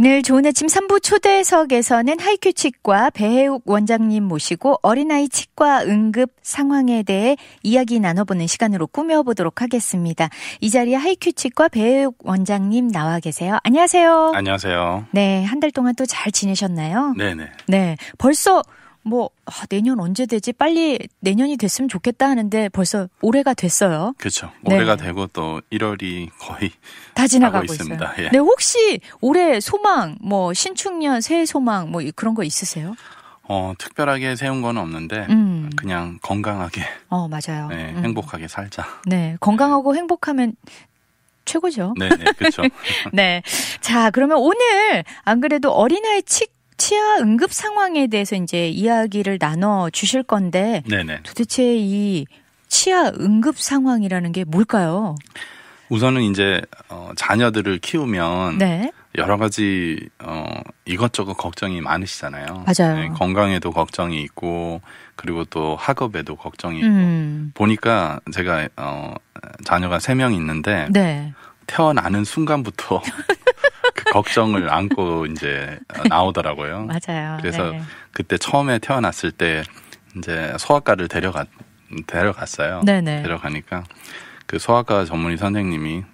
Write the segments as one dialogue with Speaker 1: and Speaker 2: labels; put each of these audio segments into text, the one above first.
Speaker 1: 오늘 좋은 아침 3부 초대석에서는 하이큐 치과 배혜욱 원장님 모시고 어린아이 치과 응급 상황에 대해 이야기 나눠보는 시간으로 꾸며보도록 하겠습니다. 이 자리에 하이큐 치과 배혜욱 원장님 나와 계세요. 안녕하세요.
Speaker 2: 안녕하세요.
Speaker 1: 네, 한 달 동안 또 잘 지내셨나요?
Speaker 2: 네네.
Speaker 1: 네, 벌써 내년 언제 되지? 빨리 내년이 됐으면 좋겠다 하는데 벌써 올해가 됐어요.
Speaker 2: 그렇죠. 올해가 되고 또 1월이 거의
Speaker 1: 다 지나가고
Speaker 2: 있습니다.
Speaker 1: 있어요.
Speaker 2: 예.
Speaker 1: 네, 혹시 올해 소망, 신축년 새해 소망 그런 거 있으세요?
Speaker 2: 특별하게 세운 건 없는데 그냥 건강하게
Speaker 1: 맞아요.
Speaker 2: 네, 행복하게 살자.
Speaker 1: 네, 건강하고 행복하면 최고죠.
Speaker 2: 네, 그렇죠.
Speaker 1: 네. 자, 그러면 오늘 안 그래도 어린아이 치아 응급 상황에 대해서 이제 이야기를 나눠 주실 건데
Speaker 2: 네네.
Speaker 1: 도대체 이 치아 응급 상황이라는 게 뭘까요?
Speaker 2: 우선은 이제 자녀들을 키우면
Speaker 1: 네.
Speaker 2: 여러 가지 이것저것 걱정이 많으시잖아요.
Speaker 1: 맞아요.
Speaker 2: 네, 건강에도 걱정이 있고 그리고 또 학업에도 걱정이 있고 보니까 제가 자녀가 3명 있는데
Speaker 1: 네.
Speaker 2: 태어나는 순간부터 그 걱정을 안고 이제 나오더라고요.
Speaker 1: 맞아요.
Speaker 2: 그래서
Speaker 1: 네.
Speaker 2: 그때 처음에 태어났을 때 이제 소아과를 데려갔어요.
Speaker 1: 네네.
Speaker 2: 데려가니까 그 소아과 전문의 선생님이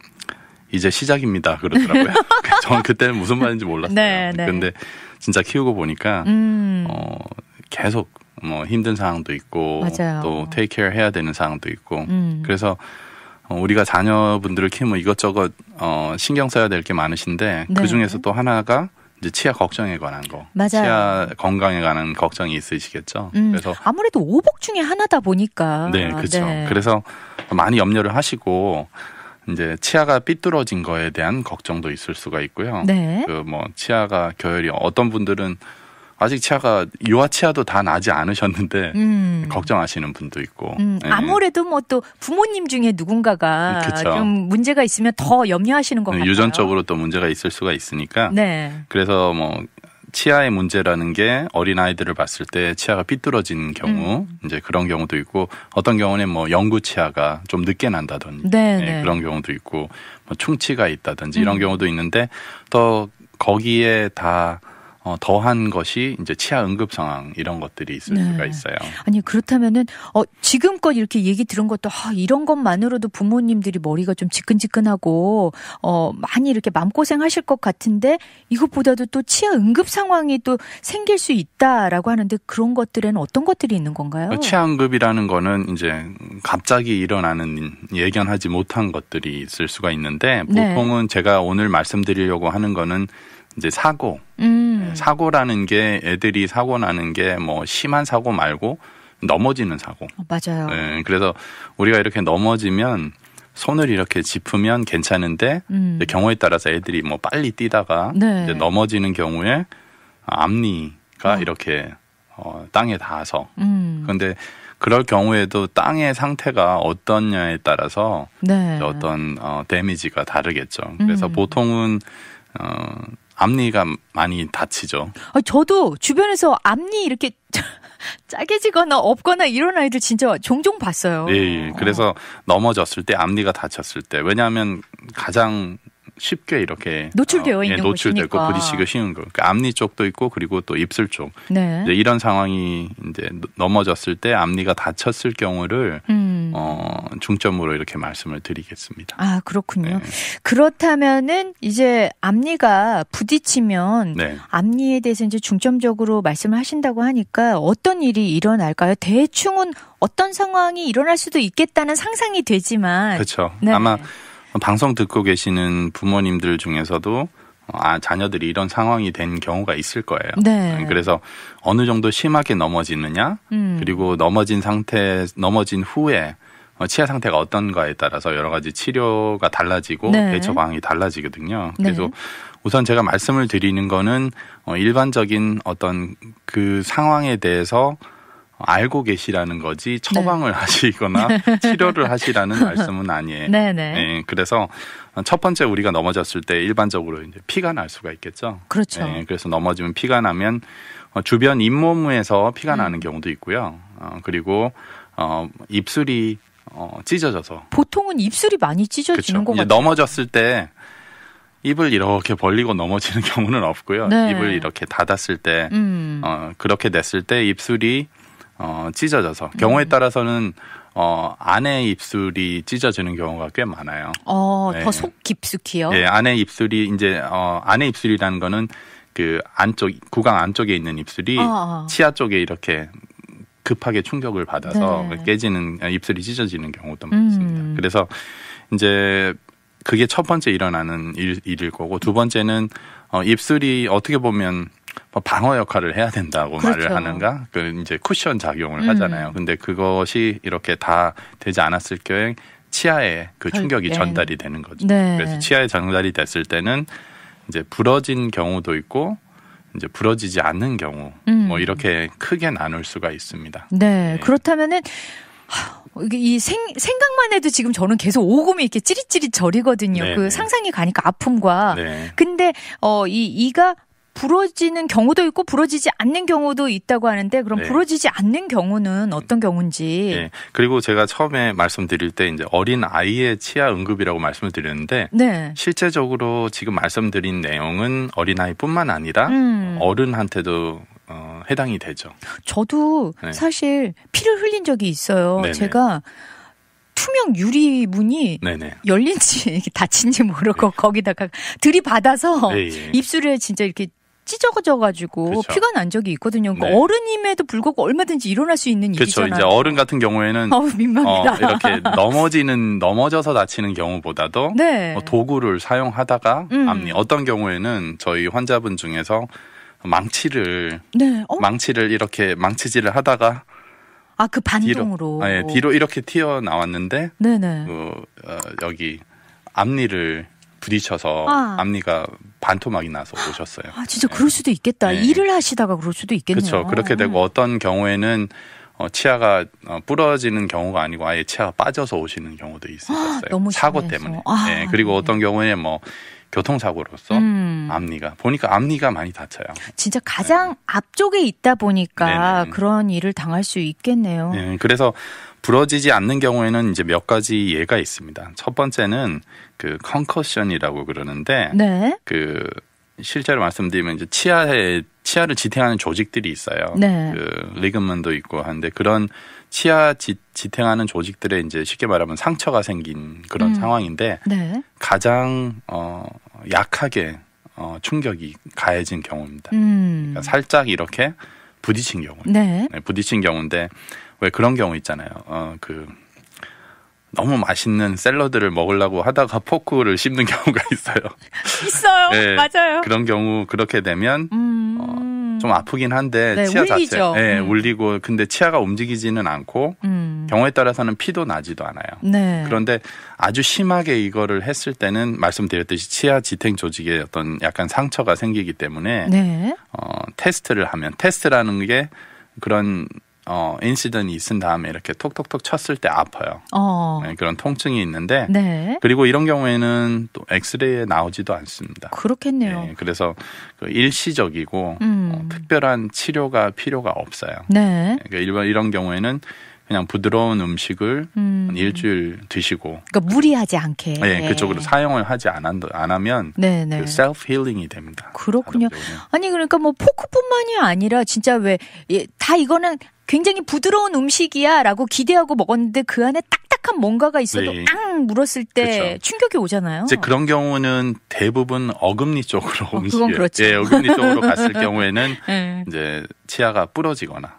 Speaker 2: 이제 시작입니다 그러더라고요. 저는 그때는 무슨 말인지 몰랐어요.
Speaker 1: 네.
Speaker 2: 근데 진짜 키우고 보니까 계속 힘든 상황도 있고
Speaker 1: 맞아요.
Speaker 2: 또 테이크 케어 해야 되는 상황도 있고 그래서 우리가 자녀분들을 키우면 이것저것 신경 써야 될 게 많으신데
Speaker 1: 네.
Speaker 2: 그 중에서 또 하나가 이제 치아 걱정에 관한 거,
Speaker 1: 맞아요.
Speaker 2: 치아 건강에 관한 걱정이 있으시겠죠.
Speaker 1: 그래서 아무래도 오복 중에 하나다 보니까.
Speaker 2: 네, 그렇죠.
Speaker 1: 네.
Speaker 2: 그래서 많이 염려를 하시고 이제 치아가 삐뚤어진 거에 대한 걱정도 있을 수가 있고요.
Speaker 1: 네.
Speaker 2: 치아가 결이 어떤 분들은 아직 유아 치아도 다 나지 않으셨는데 걱정하시는 분도 있고. 네.
Speaker 1: 아무래도 또 부모님 중에 누군가가
Speaker 2: 그쵸.
Speaker 1: 좀 문제가 있으면 더 염려하시는 것 같아요.
Speaker 2: 유전적으로 또 문제가 있을 수가 있으니까.
Speaker 1: 네.
Speaker 2: 그래서 치아의 문제라는 게 어린아이들을 봤을 때 치아가 삐뚤어진 경우 이제 그런 경우도 있고 어떤 경우는 영구 치아가 좀 늦게 난다든지
Speaker 1: 네.
Speaker 2: 그런 경우도 있고 충치가 있다든지 이런 경우도 있는데 또 거기에 다 더한 것이 이제 치아 응급 상황 이런 것들이 있을 수가 있어요.
Speaker 1: 아니 그렇다면은 지금껏 이렇게 얘기 들은 것도 이런 것만으로도 부모님들이 머리가 좀 지끈지끈하고 많이 이렇게 마음고생하실 것 같은데 이것보다도 또 치아 응급 상황이 또 생길 수 있다라고 하는데 그런 것들에는 어떤 것들이 있는 건가요?
Speaker 2: 치아 응급이라는 거는 이제 갑자기 일어나는 예견하지 못한 것들이 있을 수가 있는데 보통은 제가 오늘 말씀드리려고 하는 거는 이제 사고라는 게 애들이 사고 나는 게 심한 사고 말고 넘어지는 사고.
Speaker 1: 맞아요.
Speaker 2: 네, 그래서 우리가 이렇게 넘어지면 손을 이렇게 짚으면 괜찮은데 이제 경우에 따라서 애들이 빨리 뛰다가 이제 넘어지는 경우에 앞니가 이렇게 땅에 닿아서. 그런데 그럴 경우에도 땅의 상태가 어떠냐에 따라서 어떤 데미지가 다르겠죠. 그래서 보통은 앞니가 많이 다치죠.
Speaker 1: 저도 주변에서 앞니 이렇게 짜개지거나 없거나 이런 아이들 진짜 종종 봤어요.
Speaker 2: 네, 그래서 넘어졌을 때 앞니가 다쳤을 때 왜냐하면 가장 쉽게 이렇게
Speaker 1: 노출되어 있는
Speaker 2: 노출되고
Speaker 1: 곳이니까.
Speaker 2: 부딪히기 쉬운 거. 그러니까 앞니 쪽도 있고 그리고 또 입술 쪽.
Speaker 1: 네.
Speaker 2: 이제 이런 상황이 이제 넘어졌을 때 앞니가 다쳤을 경우를 중점으로 이렇게 말씀을 드리겠습니다.
Speaker 1: 아, 그렇군요.
Speaker 2: 네.
Speaker 1: 그렇다면은 이제 앞니가 부딪히면 앞니에 대해서 이제 중점적으로 말씀을 하신다고 하니까 어떤 일이 일어날까요? 대충은 어떤 상황이 일어날 수도 있겠다는 상상이 되지만.
Speaker 2: 그렇죠. 아마 방송 듣고 계시는 부모님들 중에서도 자녀들이 이런 상황이 된 경우가 있을 거예요.
Speaker 1: 네.
Speaker 2: 그래서 어느 정도 심하게 넘어지느냐, 그리고 넘어진 후에 치아 상태가 어떤가에 따라서 여러 가지 치료가 달라지고 대처 방향이 달라지거든요. 그래서 우선 제가 말씀을 드리는 거는 일반적인 어떤 그 상황에 대해서 알고 계시라는 거지 처방을 하시거나 치료를 하시라는 말씀은 아니에요. 네, 그래서 첫 번째 우리가 넘어졌을 때 일반적으로 이제 피가 날 수가 있겠죠.
Speaker 1: 그렇죠.
Speaker 2: 네, 그래서 넘어지면 피가 나면 주변 잇몸에서 피가 나는 경우도 있고요. 그리고 입술이 찢어져서
Speaker 1: 보통은 입술이 많이 찢어지는 것 같아요.
Speaker 2: 넘어졌을 때 입을 이렇게 벌리고 넘어지는 경우는 없고요.
Speaker 1: 네.
Speaker 2: 입을 이렇게 닫았을 때, 그렇게 냈을 때 입술이 찢어져서 경우에 따라서는 안에 입술이 찢어지는 경우가 꽤 많아요.
Speaker 1: 네. 더 속 깊숙이요?
Speaker 2: 예, 안에 입술이 이제 안에 입술이라는 거는 그 안쪽 구강 안쪽에 있는 입술이 치아 쪽에 이렇게 급하게 충격을 받아서 네. 깨지는 입술이 찢어지는 경우도 많습니다. 그래서 이제 그게 첫 번째 일어나는 일일 거고 두 번째는 입술이 어떻게 보면 방어 역할을 해야 된다고 그렇죠. 말을 하는가? 그 이제 쿠션 작용을 하잖아요. 근데 그것이 이렇게 다 되지 않았을 경우에 치아에 그 충격이 전달이 되는 거죠. 네. 그래서 치아에 전달이 됐을 때는 이제 부러진 경우도 있고 이제 부러지지 않는 경우 뭐 이렇게 크게 나눌 수가 있습니다.
Speaker 1: 네. 그렇다면은 이 생각만 해도 지금 저는 계속 오금이 이렇게 찌릿찌릿 저리거든요. 네네. 그 상상이 가니까 아픔과. 네. 근데 이가 부러지는 경우도 있고 부러지지 않는 경우도 있다고 하는데 그럼 네. 부러지지 않는 경우는 어떤 경우인지.
Speaker 2: 네. 그리고 제가 처음에 말씀드릴 때 이제 어린 아이의 치아 응급이라고 말씀을 드렸는데 네. 실제적으로 지금 말씀드린 내용은 어린 아이뿐만 아니라 어른한테도 해당이 되죠.
Speaker 1: 저도 네. 사실 피를 흘린 적이 있어요. 네네. 제가 투명 유리문이 네네. 열린지 닫힌지 모르고 네. 거기다가 들이받아서 네. 입술에 진짜 이렇게 찢어져가지고 그렇죠. 피가 난 적이 있거든요. 그러니까 네. 어른임에도 불구하고 얼마든지 일어날 수 있는
Speaker 2: 그렇죠.
Speaker 1: 일이잖아요.
Speaker 2: 이제 어른 같은 경우에는 이렇게 넘어져서 다치는 경우보다도 네. 도구를 사용하다가 앞니 어떤 경우에는 저희 환자분 중에서 망치를 이렇게 망치질을 하다가
Speaker 1: 그 반동으로
Speaker 2: 뒤로 이렇게 튀어 나왔는데 여기 앞니를 부딪혀서 앞니가 반토막이 나서 오셨어요.
Speaker 1: 진짜 그럴 수도 있겠다. 네. 일을 하시다가 그럴 수도 있겠네요.
Speaker 2: 그렇죠. 그렇게 되고 어떤 경우에는 치아가 부러지는 경우가 아니고 아예 치아가 빠져서 오시는 경우도 있으셨어요.
Speaker 1: 너무
Speaker 2: 사고 때문에. 네. 그리고 어떤 경우에는 교통사고로서 보니까 앞니가 많이 다쳐요.
Speaker 1: 진짜 가장 앞쪽에 있다 보니까 네네. 그런 일을 당할 수 있겠네요.
Speaker 2: 네, 그래서 부러지지 않는 경우에는 이제 몇 가지 예가 있습니다. 첫 번째는 그 컨커션이라고 그러는데 네. 그 실제로 말씀드리면 이제 치아를 지탱하는 조직들이 있어요. 네. 그 리그먼도 있고 하는데 그런 치아 지탱하는 조직들에 이제 쉽게 말하면 상처가 생긴 그런 상황인데 네. 가장 약하게 충격이 가해진 경우입니다. 그러니까 살짝 이렇게 부딪힌 경우. 네. 네, 부딪힌 경우인데 왜 그런 경우 있잖아요. 너무 맛있는 샐러드를 먹으려고 하다가 포크를 씹는 경우가 있어요.
Speaker 1: 있어요. 네, 맞아요.
Speaker 2: 그런 경우 그렇게 되면 좀 아프긴 한데 네, 치아 울리죠. 자체 울리고 근데 치아가 움직이지는 않고 경우에 따라서는 피도 나지도 않아요. 네. 그런데 아주 심하게 이거를 했을 때는 말씀드렸듯이 치아 지탱 조직에 어떤 약간 상처가 생기기 때문에 네. 테스트라는 게 그런 인시던이 있은 다음에 이렇게 톡톡톡 쳤을 때 아파요. 네, 그런 통증이 있는데 네. 그리고 이런 경우에는 또 엑스레이에 나오지도 않습니다.
Speaker 1: 그렇겠네요.
Speaker 2: 네, 그래서 일시적이고 특별한 치료가 필요가 없어요.
Speaker 1: 네.
Speaker 2: 그러니까 이런 경우에는 그냥 부드러운 음식을 일주일 드시고
Speaker 1: 그러니까 무리하지 않게
Speaker 2: 네, 그쪽으로 사용을 하지 않으면 그 셀프 힐링이 됩니다.
Speaker 1: 그렇군요. 아니 그러니까 뭐 포크뿐만이 아니라 진짜 다 이거는 굉장히 부드러운 음식이야라고 기대하고 먹었는데 그 안에 딱딱한 뭔가가 있어도 네. 물었을 때 그렇죠. 충격이 오잖아요.
Speaker 2: 이제 그런 경우는 대부분 어금니 쪽으로
Speaker 1: 그건 그렇죠.
Speaker 2: 예, 어금니 쪽으로 갔을 경우에는 네. 이제 치아가 부러지거나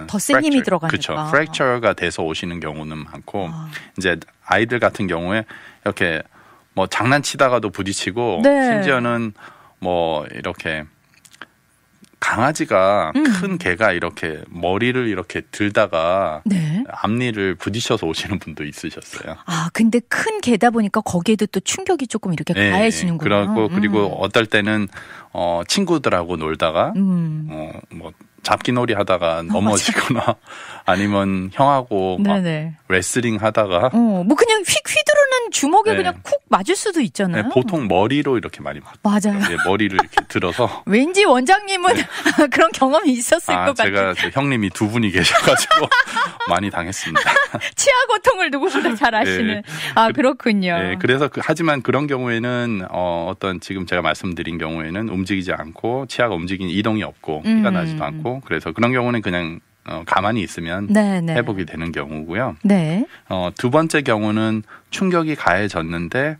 Speaker 1: 더 센 힘이 들어가니까.
Speaker 2: 그렇죠. 프랙처가 돼서 오시는 경우는 많고 이제 아이들 같은 경우에 이렇게 뭐 장난치다가도 부딪히고 네. 심지어는 뭐 이렇게 강아지가 큰 개가 이렇게 머리를 이렇게 들다가 네. 앞니를 부딪혀서 오시는 분도 있으셨어요.
Speaker 1: 근데 큰 개다 보니까 거기에도 또 충격이 조금 이렇게
Speaker 2: 네,
Speaker 1: 가해지는군요.
Speaker 2: 그리고 어떨 때는 친구들하고 놀다가 뭐 잡기놀이 하다가 넘어지거나 아니면 형하고 막 레슬링 하다가
Speaker 1: 뭐 그냥 휙 휘두르는 주먹에 그냥 쿡 맞을 수도 있잖아요.
Speaker 2: 네, 보통 머리로 이렇게 많이
Speaker 1: 맞아요.
Speaker 2: 네, 머리를 이렇게 들어서
Speaker 1: 왠지 원장님은 그런 경험이 있었을 것 같아요.
Speaker 2: 제가 형님이 두 분이 계셔가지고 많이 당했습니다.
Speaker 1: 치아 고통을 누구보다 잘 아시는. 아 그렇군요.
Speaker 2: 네, 그래서 하지만 그런 경우에는 어떤 지금 제가 말씀드린 경우에는 움직이지 않고 치아가 움직이는 이동이 없고 피가 나지도 않고 그래서 그런 경우는 그냥 가만히 있으면 회복이 되는 경우고요.
Speaker 1: 네.
Speaker 2: 두 번째 경우는 충격이 가해졌는데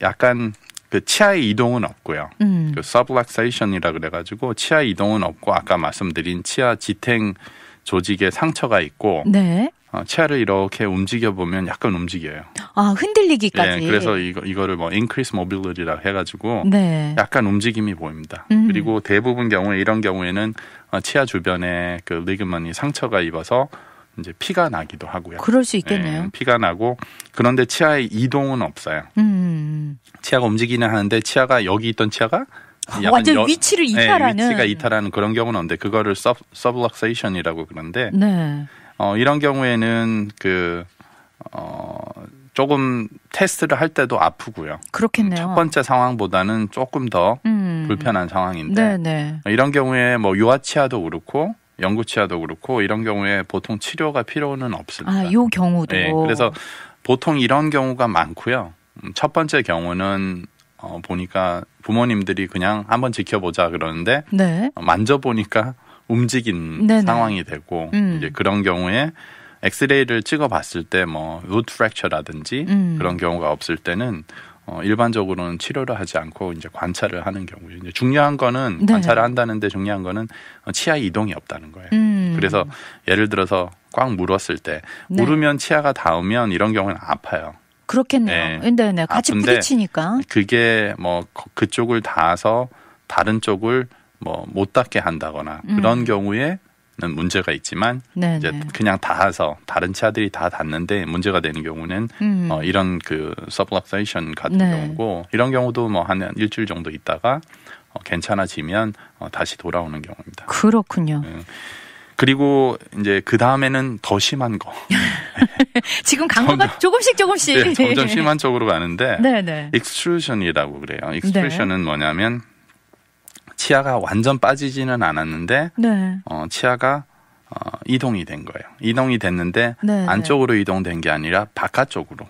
Speaker 2: 약간 그 치아의 이동은 없고요. 그 subluxation이라 그래가지고 치아의 이동은 없고 아까 말씀드린 치아 지탱 조직에 상처가 있고 치아를 이렇게 움직여 보면 약간 움직여요. 아
Speaker 1: 흔들리기까지.
Speaker 2: 네, 그래서 이거를 뭐 increase mobility라 해가지고 약간 움직임이 보입니다. 그리고 대부분 경우에 이런 경우에는 치아 주변에 그 리그먼이 상처가 입어서 이제 피가 나기도 하고요.
Speaker 1: 그럴 수 있겠네요.
Speaker 2: 네, 피가 나고 그런데 치아의 이동은 없어요. 치아가 움직이는 하는데 치아가 여기 있던 치아가
Speaker 1: 완전 위치를 이탈하는
Speaker 2: 위치가 이탈하는 그런 경우는 없는데 그거를 subluxation이라고 그러는데 이런 경우에는 조금 테스트를 할 때도 아프고요.
Speaker 1: 그렇겠네요.
Speaker 2: 첫 번째 상황보다는 조금 더 불편한 상황인데 이런 경우에 뭐 유아치아도 그렇고 영구치아도 그렇고 이런 경우에 보통 치료가 필요는 없습니다.
Speaker 1: 이 경우도.
Speaker 2: 네, 그래서 보통 이런 경우가 많고요. 첫 번째 경우는 보니까 부모님들이 그냥 한번 지켜보자 그러는데 만져보니까 움직인 상황이 되고 이제 그런 경우에 엑스레이를 찍어봤을 때 뭐 루트 프랙처라든지 그런 경우가 없을 때는 일반적으로는 치료를 하지 않고 이제 관찰을 하는 경우죠. 이제 중요한 거는 관찰을 한다는데 중요한 거는 치아 이동이 없다는 거예요. 그래서 예를 들어서 꽉 물었을 때 물으면 치아가 닿으면 이런 경우는 아파요.
Speaker 1: 그렇겠네요. 네, 같이 부딪히니까.
Speaker 2: 그게 뭐 그쪽을 닿아서 다른 쪽을 뭐 못 닿게 한다거나 그런 경우에는 문제가 있지만 이제 그냥 닿아서 다른 치아들이 다 닿는데 문제가 되는 경우는 이런 그 subluxation 같은 경우고 이런 경우도 뭐 한 일주일 정도 있다가 괜찮아지면 다시 돌아오는 경우입니다.
Speaker 1: 그렇군요.
Speaker 2: 그리고 이제 그 다음에는 더 심한 거.
Speaker 1: 지금 강도가 조금씩.
Speaker 2: 네, 점점 심한 쪽으로 가는데 extrusion이라고 그래요. extrusion은 뭐냐면 치아가 완전 빠지지는 않았는데 치아가 이동이 된 거예요. 이동이 됐는데 안쪽으로 이동된 게 아니라 바깥쪽으로.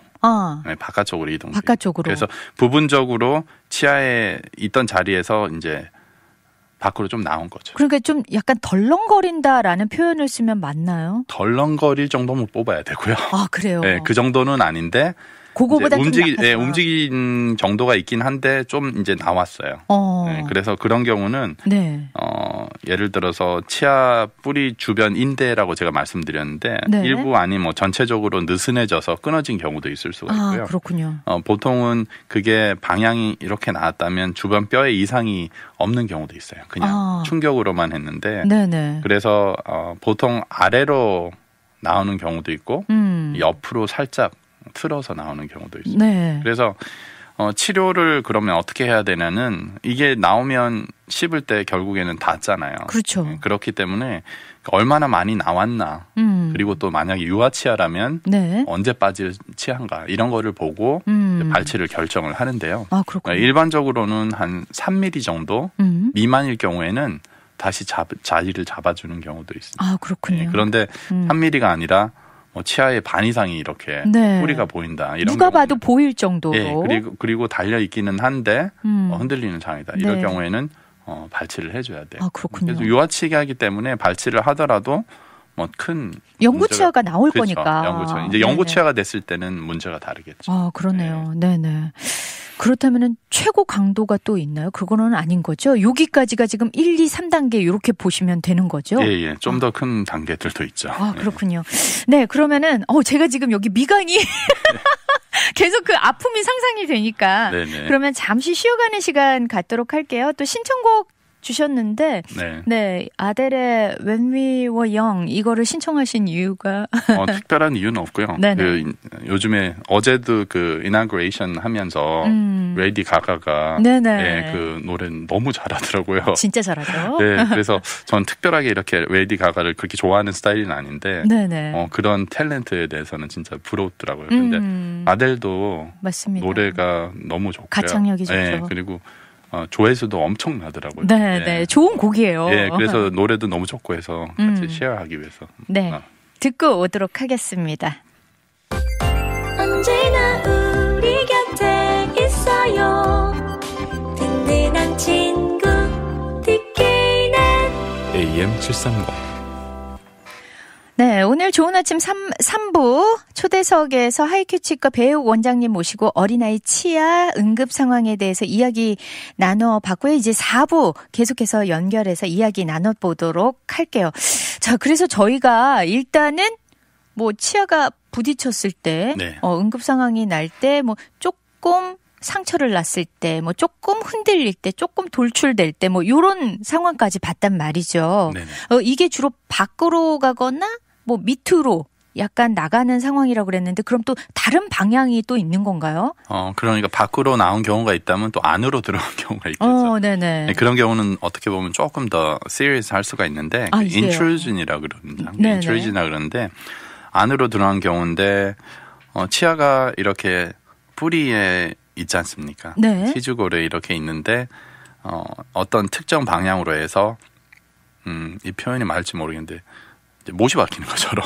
Speaker 2: 바깥쪽으로 이동돼요.
Speaker 1: 바깥쪽으로.
Speaker 2: 그래서 부분적으로 치아에 있던 자리에서 이제 밖으로 좀 나온 거죠.
Speaker 1: 그러니까 좀 약간 덜렁거린다라는 표현을 쓰면 맞나요?
Speaker 2: 덜렁거릴 정도면 뽑아야 되고요.
Speaker 1: 아, 그래요?
Speaker 2: 네, 그 정도는 아닌데.
Speaker 1: 그거보다
Speaker 2: 움직인 정도가 있긴 한데 좀 이제 나왔어요. 네, 그래서 그런 경우는 예를 들어서 치아 뿌리 주변 인대라고 제가 말씀드렸는데 일부 아니면 뭐 전체적으로 느슨해져서 끊어진 경우도 있을 수가 있고요.
Speaker 1: 그렇군요.
Speaker 2: 보통은 그게 방향이 이렇게 나왔다면 주변 뼈에 이상이 없는 경우도 있어요. 그냥 충격으로만 했는데 그래서 보통 아래로 나오는 경우도 있고 옆으로 살짝 틀어서 나오는 경우도 있어요. 그래서 치료를 그러면 어떻게 해야 되냐는 이게 나오면 씹을 때 결국에는 닿잖아요.
Speaker 1: 그렇죠.
Speaker 2: 그렇기 때문에 얼마나 많이 나왔나 그리고 또 만약에 유아치아라면 언제 빠질 치아인가 이런 거를 보고 발치를 결정을 하는데요. 일반적으로는 한 3mm 정도 미만일 경우에는 다시 자리를 잡아주는 경우도 있습니다.
Speaker 1: 그렇군요.
Speaker 2: 그런데 3mm가 아니라 치아의 반 이상이 이렇게 뿌리가 보인다. 이런
Speaker 1: 누가 봐도 보일 정도로.
Speaker 2: 그리고 달려 있기는 한데 흔들리는 장이다. 이럴 경우에는 발치를 해줘야 돼요.
Speaker 1: 그렇군요.
Speaker 2: 그래서 유아치기하기 때문에 발치를 하더라도 뭐 큰
Speaker 1: 영구치아가 나올 거니까.
Speaker 2: 영구치아. 이제 영구치아가 됐을 때는 문제가 다르겠죠.
Speaker 1: 그러네요. 네네. 그렇다면은 최고 강도가 또 있나요? 그거는 아닌 거죠? 여기까지가 지금 1, 2, 3단계 이렇게 보시면 되는 거죠?
Speaker 2: 예. 좀 더 큰 단계들도 있죠.
Speaker 1: 그렇군요. 네, 그러면은 제가 지금 여기 미간이 계속 그 아픔이 상상이 되니까 그러면 잠시 쉬어가는 시간 갖도록 할게요. 또 신청곡 주셨는데 네, 아델의 When We Were Young 이거를 신청하신 이유가
Speaker 2: 특별한 이유는 없고요. 그 요즘에 어제도 그 이나그레이션 하면서 레이디 가가가 그 노래는 너무 잘하더라고요.
Speaker 1: 진짜 잘하죠.
Speaker 2: 네, 그래서 전 특별하게 이렇게 레이디 가가를 그렇게 좋아하는 스타일은 아닌데 그런 탤런트에 대해서는 진짜 부럽더라고요. 근데 아델도 맞습니다. 노래가 너무 좋고요.
Speaker 1: 가창력이 좋죠.
Speaker 2: 네, 그리고 조회수도 엄청 나더라고요.
Speaker 1: 네, 좋은 곡이에요.
Speaker 2: 네, 그래서 노래도 너무 좋고 해서 같이 쉐어하기 위해서.
Speaker 1: 네, 듣고 오도록 하겠습니다.
Speaker 3: 언제나 우리 곁에 있어요. 든든한 친구 듣기는
Speaker 2: AM730.
Speaker 1: 네, 오늘 좋은 아침 3부 초대석에서 하이큐치과 배욱 원장님 모시고 어린아이 치아 응급 상황에 대해서 이야기 나눠봤고요. 이제 4부 계속해서 연결해서 이야기 나눠보도록 할게요. 자, 그래서 저희가 일단은 뭐 치아가 부딪혔을 때 응급 상황이 날 때 뭐 조금 상처를 났을 때, 뭐 조금 흔들릴 때, 조금 돌출될 때, 뭐 이런 상황까지 봤단 말이죠. 이게 주로 밖으로 가거나 뭐 밑으로 약간 나가는 상황이라고 그랬는데 그럼 또 다른 방향이 또 있는 건가요?
Speaker 2: 그러니까 밖으로 나온 경우가 있다면 또 안으로 들어간 경우가 있겠죠.
Speaker 1: 네네.
Speaker 2: 그런 경우는 어떻게 보면 조금 더 serious 할 수가 있는데 intrusion이라고 그럽니다. intrusion이라고 그러는데 안으로 들어간 경우인데 치아가 이렇게 뿌리에 있지 않습니까? 치주골에 이렇게 있는데 어떤 특정 방향으로 해서 이 표현이 맞을지 모르겠는데 못이 박히는 것처럼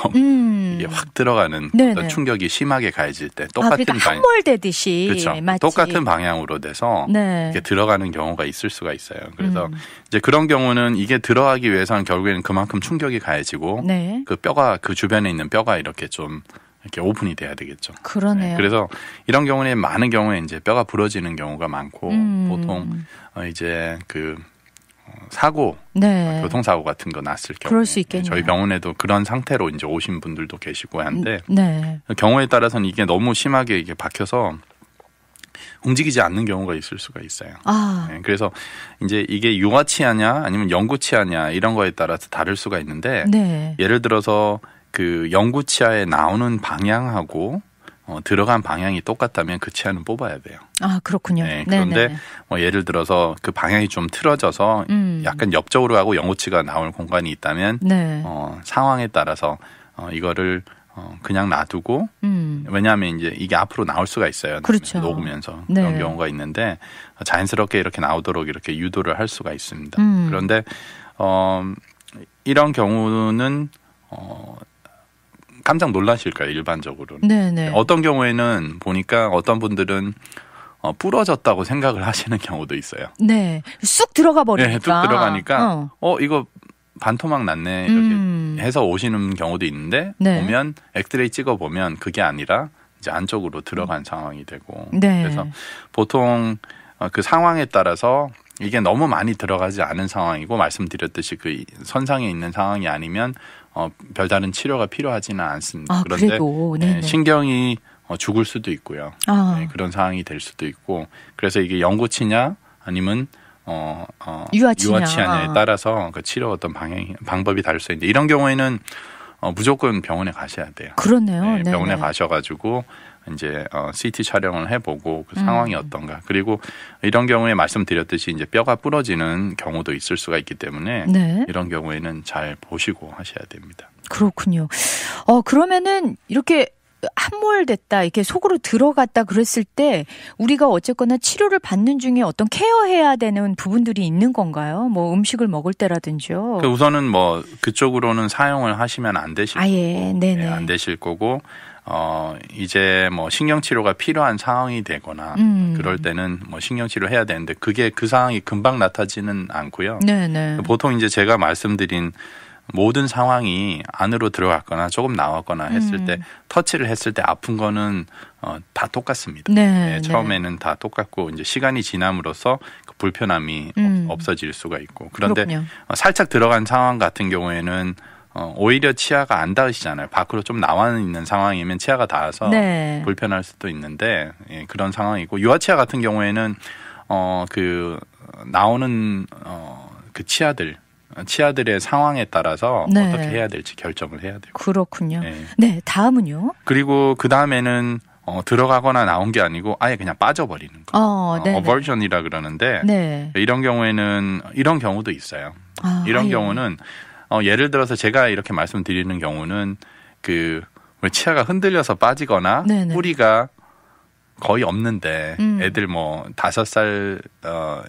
Speaker 2: 이게 확 들어가는 어떤 충격이 심하게 가해질 때 똑같은
Speaker 1: 그러니까 함몰되듯이
Speaker 2: 그렇죠.
Speaker 1: 마치.
Speaker 2: 똑같은 방향으로 돼서 이렇게 들어가는 경우가 있을 수가 있어요. 그래서 이제 그런 경우는 이게 들어가기 위해서는 결국에는 그만큼 충격이 가해지고 그 뼈가 그 주변에 있는 뼈가 이렇게 좀 이렇게 오픈이 돼야 되겠죠.
Speaker 1: 그러네요.
Speaker 2: 그래서 이런 경우는 많은 경우에 이제 뼈가 부러지는 경우가 많고 보통 이제 그 사고, 교통사고 같은 거 났을 경우,
Speaker 1: 그럴 수 있겠네요.
Speaker 2: 저희 병원에도 그런 상태로 이제 오신 분들도 계시고 한데 경우에 따라서는 이게 너무 심하게 이게 박혀서 움직이지 않는 경우가 있을 수가 있어요. 그래서 이제 이게 유아치아냐 아니면 영구치아냐 이런 거에 따라서 다를 수가 있는데 예를 들어서 그 영구치아에 나오는 방향하고 들어간 방향이 똑같다면 그 치아는 뽑아야 돼요.
Speaker 1: 그렇군요.
Speaker 2: 그런데 뭐 예를 들어서 그 방향이 좀 틀어져서 약간 옆쪽으로 가고 영구치가 나올 공간이 있다면 상황에 따라서 이거를 그냥 놔두고 왜냐하면 이제 이게 앞으로 나올 수가 있어요.
Speaker 1: 그렇죠.
Speaker 2: 녹으면서 그런 경우가 있는데 자연스럽게 이렇게 나오도록 이렇게 유도를 할 수가 있습니다. 그런데 이런 경우는 깜짝 놀라실 거예요, 일반적으로는. 어떤 경우에는 보니까 어떤 분들은 부러졌다고 생각을 하시는 경우도 있어요.
Speaker 1: 쑥 들어가 버리니까.
Speaker 2: 쑥 들어가니까 이거 반토막 났네 이렇게 해서 오시는 경우도 있는데 보면 엑스레이 찍어보면 그게 아니라 이제 안쪽으로 들어간 상황이 되고 그래서 보통 그 상황에 따라서 이게 너무 많이 들어가지 않은 상황이고 말씀드렸듯이 그 선상에 있는 상황이 아니면 별다른 치료가 필요하지는 않습니다. 그런데 신경이 죽을 수도 있고요. 그런 상황이 될 수도 있고 그래서 이게 영구치냐 아니면 유아치냐에 따라서 그 치료 어떤 방법이 다를 수 있는데 이런 경우에는 무조건 병원에 가셔야 돼요.
Speaker 1: 그러네요.
Speaker 2: 병원에 가셔가지고 이제 CT 촬영을 해보고 그 상황이 어떤가. 그리고 이런 경우에 말씀드렸듯이 이제 뼈가 부러지는 경우도 있을 수가 있기 때문에 이런 경우에는 잘 보시고 하셔야 됩니다.
Speaker 1: 그렇군요. 그러면은 이렇게 함몰됐다, 이렇게 속으로 들어갔다 그랬을 때 우리가 어쨌거나 치료를 받는 중에 어떤 케어해야 되는 부분들이 있는 건가요? 뭐 음식을 먹을 때라든지요.
Speaker 2: 우선은 뭐 그쪽으로는 사용을 하시면 안 되실 거고, 안 되실 거고. 이제 뭐 신경치료가 필요한 상황이 되거나 그럴 때는 뭐 신경치료 해야 되는데 그게 그 상황이 금방 나타지는 않고요. 보통 이제 제가 말씀드린 모든 상황이 안으로 들어갔거나 조금 나왔거나 했을 때 터치를 했을 때 아픈 거는 다 똑같습니다. 처음에는 다 똑같고 이제 시간이 지남으로써 그 불편함이 없어질 수가 있고 그런데 살짝 들어간 상황 같은 경우에는 오히려 치아가 안 닿으시잖아요. 밖으로 좀 나와 있는 상황이면 치아가 닿아서 불편할 수도 있는데 그런 상황이고 유아치아 같은 경우에는 그 나오는 그 치아들의 상황에 따라서
Speaker 1: 네.
Speaker 2: 어떻게 해야 될지 결정을 해야 되고.
Speaker 1: 그렇군요. 네, 다음은요?
Speaker 2: 그리고 그 다음에는 들어가거나 나온 게 아니고 아예 그냥 빠져버리는 거. 어버전이라 그러는데
Speaker 1: 네.
Speaker 2: 이런 경우에는 이런 경우도 있어요. 이런 경우는 예를 들어서 제가 이렇게 말씀드리는 경우는 그 치아가 흔들려서 빠지거나 네네. 뿌리가 거의 없는데 애들 뭐 5살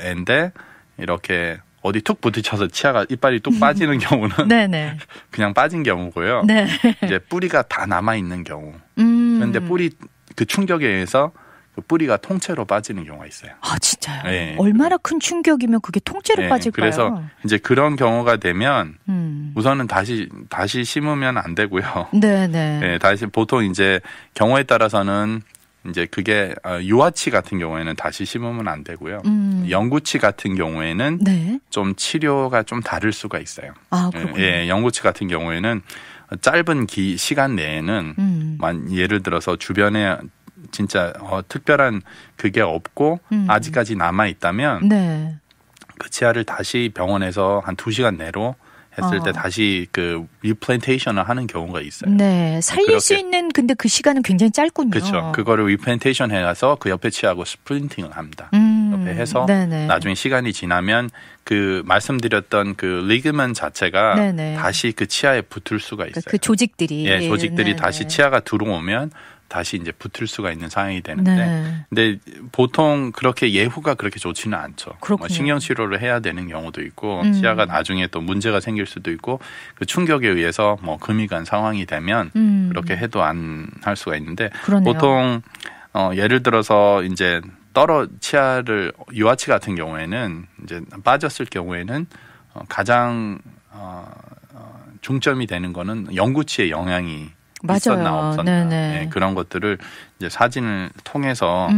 Speaker 2: 애인데 이렇게 어디 툭 부딪혀서 치아가 이빨이 뚝 빠지는 경우는 네네. 그냥 빠진 경우고요. 네. 이제 뿌리가 다 남아 있는 경우. 그런데 뿌리 그 충격에 의해서 그 뿌리가 통째로 빠지는 경우가 있어요.
Speaker 1: 아 진짜요? 네. 얼마나 큰 충격이면 그게 통째로 빠질까요?
Speaker 2: 그래서 이제 그런 경우가 되면 우선은 다시 심으면 안 되고요. 네네. 네, 다시 보통 이제 경우에 따라서는 이제 그게 유아치 같은 경우에는 다시 심으면 안 되고요. 영구치 같은 경우에는 네. 좀 치료가 좀 다를 수가 있어요.
Speaker 1: 아, 그렇군요.
Speaker 2: 예, 영구치 같은 경우에는 짧은 시간 내에는 예를 들어서 주변에 진짜 특별한 그게 없고 아직까지 남아 있다면
Speaker 1: 네.
Speaker 2: 그 치아를 다시 병원에서 한 2시간 내로 했을 때 다시 그 리플랜테이션을 하는 경우가 있어요.
Speaker 1: 네, 살릴 수 있는 근데 그 시간은 굉장히 짧군요.
Speaker 2: 그렇죠. 그거를 리플랜테이션 해서 그 옆에 치아하고 스플린팅을 합니다. 옆에 해서 네네. 나중에 시간이 지나면 그 말씀드렸던 그 리그먼 자체가 네네. 다시 그 치아에 붙을 수가 있어요.
Speaker 1: 그 조직들이
Speaker 2: 예, 조직들이 네네. 다시 치아가 들어오면 다시 이제 붙을 수가 있는 상황이 되는데, 네. 근데 보통 그렇게 예후가 그렇게 좋지는 않죠. 뭐 신경 치료를 해야 되는 경우도 있고, 치아가 나중에 또 문제가 생길 수도 있고, 그 충격에 의해서 뭐 금이 간 상황이 되면 그렇게 해도 안 할 수가 있는데, 그러네요. 보통 예를 들어서 이제 치아를 유아치 같은 경우에는 이제 빠졌을 경우에는 가장 중점이 되는 거는 영구치의 영향이
Speaker 1: 맞아요.
Speaker 2: 있었나 없었나 네, 그런 것들을 이제 사진을 통해서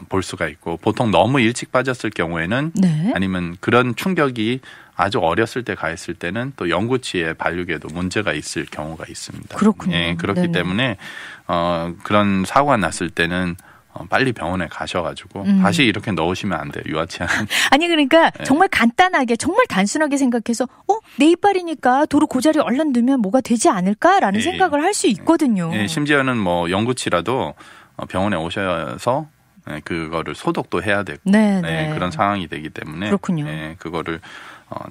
Speaker 2: 볼 수가 있고 보통 너무 일찍 빠졌을 경우에는 네. 아니면 그런 충격이 아주 어렸을 때 가했을 때는 또 영구치의 발육에도 문제가 있을 경우가 있습니다.
Speaker 1: 그렇군요.
Speaker 2: 예, 그렇기 네네. 때문에 그런 사고가 났을 때는 빨리 병원에 가셔가지고 다시 이렇게 넣으시면 안 돼요. 유아치아는.
Speaker 1: 아니 그러니까 네. 정말 간단하게 정말 단순하게 생각해서 내 이빨이니까 도로 고자리 얼른 넣으면 뭐가 되지 않을까라는 생각을 할 수 있거든요.
Speaker 2: 예, 심지어는 뭐 영구치라도 병원에 오셔서 그거를 소독도 해야 되고 네, 그런 상황이 되기 때문에
Speaker 1: 그렇군요.
Speaker 2: 그거를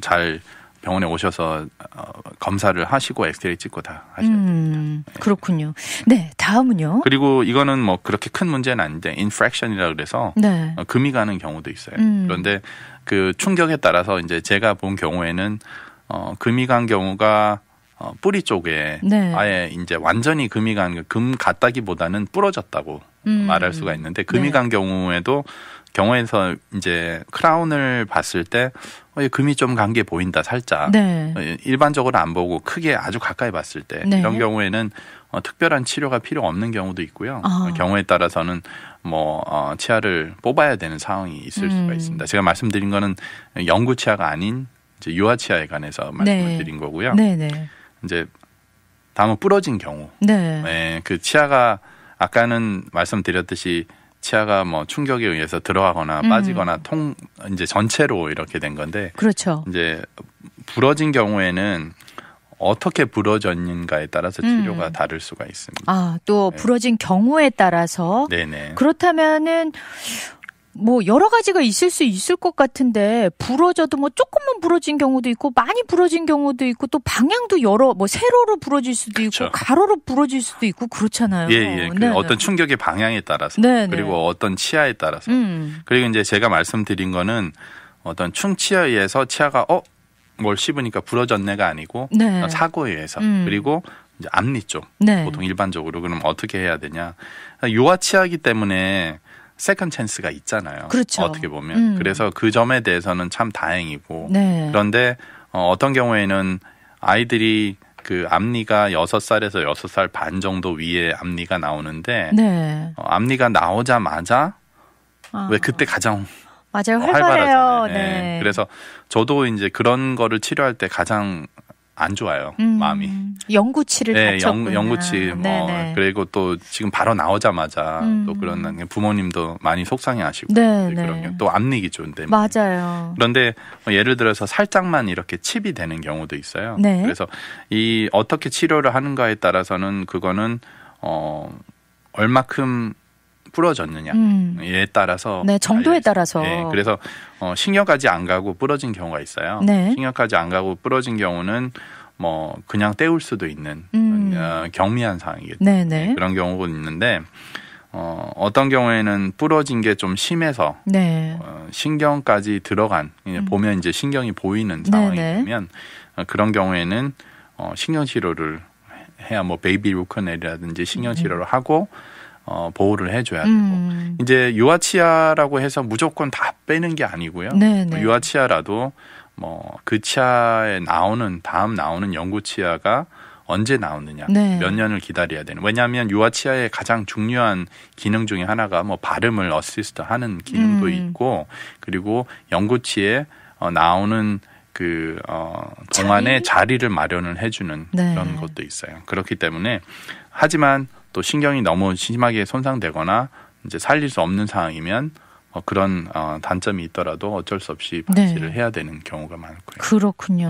Speaker 2: 잘 병원에 오셔서 검사를 하시고 엑스레이 찍고 다 하셔야 됩니다.
Speaker 1: 그렇군요. 네, 다음은요.
Speaker 2: 그리고 이거는 뭐 그렇게 큰 문제는 아닌데 인프랙션이라 그래서 네. 금이 가는 경우도 있어요. 그런데 그 충격에 따라서 이제 제가 본 경우에는 금이 간 경우가 뿌리 쪽에 네. 아예 이제 완전히 금이 간 금 같다기보다는 부러졌다고 말할 수가 있는데 금이 네. 간 경우에서 이제 크라운을 봤을 때 금이 좀 간 게 보인다 살짝 네. 일반적으로 안 보고 크게 아주 가까이 봤을 때 네. 이런 경우에는 특별한 치료가 필요 없는 경우도 있고요. 경우에 따라서는 뭐 치아를 뽑아야 되는 상황이 있을 수가 있습니다. 제가 말씀드린 거는 영구 치아가 아닌 이제 유아 치아에 관해서 말씀을 네. 드린 거고요.
Speaker 1: 네.
Speaker 2: 이제 다음은 부러진 경우.
Speaker 1: 네.
Speaker 2: 네, 그 치아가 아까는 말씀드렸듯이 치아가 뭐 충격에 의해서 들어가거나 빠지거나 이제 전체로 이렇게 된 건데.
Speaker 1: 그렇죠.
Speaker 2: 이제 부러진 경우에는 어떻게 부러졌는가에 따라서 치료가 다를 수가 있습니다.
Speaker 1: 아, 또 부러진 네. 경우에 따라서. 네네. 그렇다면은 뭐 여러 가지가 있을 수 있을 것 같은데 부러져도 뭐 조금만 부러진 경우도 있고 많이 부러진 경우도 있고 또 방향도 뭐 세로로 부러질 수도 있고 그렇죠. 가로로 부러질 수도 있고 그렇잖아요.
Speaker 2: 예. 그 어떤 충격의 방향에 따라서 그리고 어떤 치아에 따라서 그리고 이제 제가 말씀드린 거는 어떤 충치에 의해서 치아가 뭘 씹으니까 부러졌네가 아니고 네. 사고에 의해서 그리고 이제 앞니 쪽 네. 보통 일반적으로 그럼 어떻게 해야 되냐 유아치아이기 때문에 세컨 찬스가 있잖아요.
Speaker 1: 그렇죠.
Speaker 2: 어떻게 보면. 그래서 그 점에 대해서는 참 다행이고. 네. 그런데 어떤 경우에는 아이들이 그 앞니가 6살에서 6살 반 정도 위에 앞니가 나오는데 네. 앞니가 나오자마자 왜 그때 가장
Speaker 1: 맞아요. 활발해요.
Speaker 2: 네. 그래서 저도 이제 그런 거를 치료할 때 가장 안 좋아요. 마음이.
Speaker 1: 영구치를 다쳤구나.
Speaker 2: 영구치. 그리고 또 지금 바로 나오자마자 또 그런 부모님도 많이 속상해하시고 그런 게 또 앞니기죠.
Speaker 1: 맞아요.
Speaker 2: 그런데 예를 들어서 살짝만 이렇게 칩이 되는 경우도 있어요.
Speaker 1: 네.
Speaker 2: 그래서 이 어떻게 치료를 하는가에 따라서는 그거는 얼마큼 부러졌느냐에 따라서
Speaker 1: 정도에 따라서
Speaker 2: 그래서 신경까지 안 가고 부러진 경우가 있어요. 신경까지 안 가고 부러진 경우는 뭐 그냥 떼울 수도 있는 경미한 상황이겠죠. 그런 경우가 있는데 어떤 경우에는 부러진 게 좀 심해서 신경까지 들어간 보면 이제 신경이 보이는 상황이 되면 그런 경우에는 신경 치료를 해야 뭐 베이비 루코넬이라든지 신경 치료를 하고 보호를 해줘야 되고 이제 유아치아라고 해서 무조건 다 빼는 게 아니고요. 유아치아라도 뭐 그 치아에 다음 나오는 영구치아가 언제 나오느냐, 몇 년을 기다려야 되는. 왜냐하면 유아치아의 가장 중요한 기능 중에 하나가 뭐 발음을 어시스트하는 기능도 있고, 그리고 영구치에 나오는 그 동안에 자리를 마련을 해주는 그런 것도 있어요. 그렇기 때문에 하지만 또 신경이 너무 심하게 손상되거나 이제 살릴 수 없는 상황이면 그런 단점이 있더라도 어쩔 수 없이 방치를 해야 되는 경우가 많고요.
Speaker 1: 그렇군요.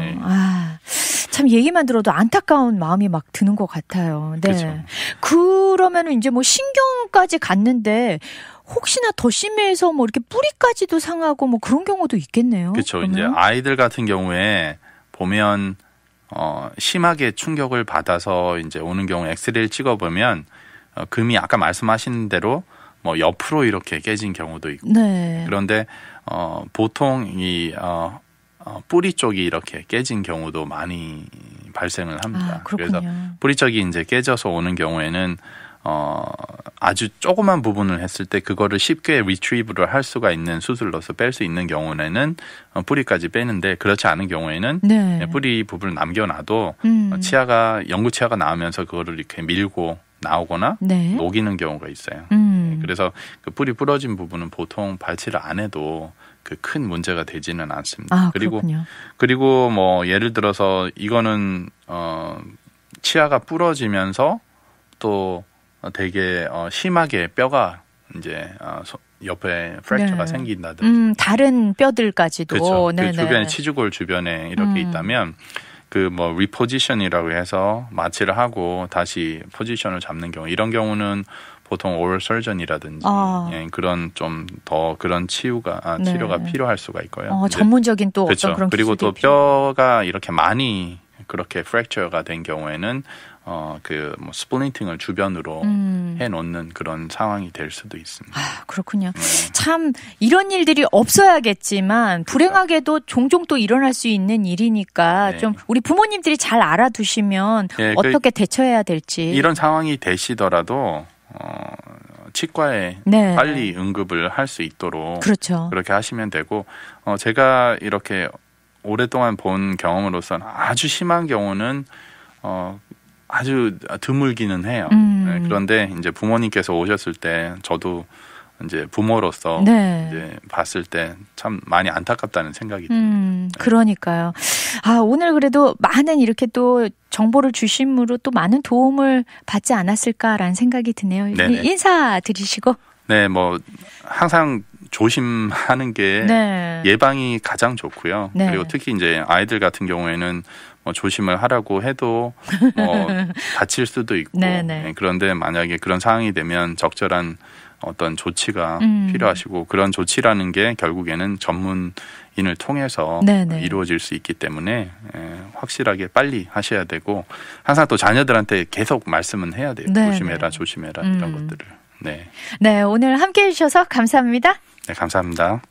Speaker 1: 참 얘기만 들어도 안타까운 마음이 막 드는 것 같아요.
Speaker 2: 그렇죠.
Speaker 1: 그러면은 이제 뭐 신경까지 갔는데 혹시나 더 심해서 뭐 이렇게 뿌리까지도 상하고 뭐 그런 경우도 있겠네요.
Speaker 2: 그렇죠.
Speaker 1: 그러면?
Speaker 2: 이제 아이들 같은 경우에 보면 심하게 충격을 받아서 이제 오는 경우 엑스레이를 찍어보면 금이 아까 말씀하신 대로 뭐 옆으로 이렇게 깨진 경우도 있고 그런데 보통 이 뿌리 쪽이 이렇게 깨진 경우도 많이 발생을 합니다. 그래서 뿌리 쪽이 이제 깨져서 오는 경우에는 아주 조그만 부분을 했을 때 그거를 쉽게 리트리브를 할 수가 있는 수술로서 뺄 수 있는 경우에는 뿌리까지 빼는데 그렇지 않은 경우에는 뿌리 부분을 남겨놔도 영구치아가 나오면서 그거를 이렇게 밀고 나오거나 녹이는 경우가 있어요. 그래서 그 뿌리 부러진 부분은 보통 발치를 안 해도 그 큰 문제가 되지는 않습니다. 그리고 뭐 예를 들어서 이거는 치아가 부러지면서 또 되게 심하게 뼈가 이제 옆에 프랙처가 생긴다든지
Speaker 1: 다른 뼈들까지도
Speaker 2: 그렇죠. 그 주변에 치주골 주변에 이렇게 있다면 그 뭐 리포지션이라고 해서 마취를 하고 다시 포지션을 잡는 경우 이런 경우는 보통 오럴 설전이라든지 그런 좀 더 그런 치료가 필요할 수가 있고요.
Speaker 1: 전문적인 또 어떤 그런
Speaker 2: 그리고 또 뼈가 이렇게 많이 그렇게 프랙처가 된 경우에는 그 뭐 스플린팅을 주변으로 해놓는 그런 상황이 될 수도 있습니다.
Speaker 1: 그렇군요. 참 이런 일들이 없어야겠지만 불행하게도 종종 또 일어날 수 있는 일이니까 좀 우리 부모님들이 잘 알아두시면 어떻게 대처해야 될지.
Speaker 2: 이런 상황이 되시더라도 치과에 빨리 응급을 할 수 있도록 그렇게 하시면 되고 제가 이렇게 오랫동안 본 경험으로서는 아주 심한 경우는 아주 드물기는 해요. 그런데 이제 부모님께서 오셨을 때 저도 이제 부모로서 이제 봤을 때 참 많이 안타깝다는 생각이 듭니다.
Speaker 1: 그러니까요. 오늘 그래도 많은 이렇게 또 정보를 주심으로 또 많은 도움을 받지 않았을까라는 생각이 드네요. 인사드리시고.
Speaker 2: 네, 뭐 항상 조심하는 게 예방이 가장 좋고요. 그리고 특히 이제 아이들 같은 경우에는 뭐 조심을 하라고 해도 뭐 다칠 수도 있고 그런데 만약에 그런 상황이 되면 적절한 어떤 조치가 필요하시고 그런 조치라는 게 결국에는 전문인을 통해서 이루어질 수 있기 때문에 확실하게 빨리 하셔야 되고 항상 또 자녀들한테 계속 말씀은 해야 돼요. 조심해라 이런 것들을.
Speaker 1: 오늘 함께해 주셔서 감사합니다.
Speaker 2: 네, 감사합니다.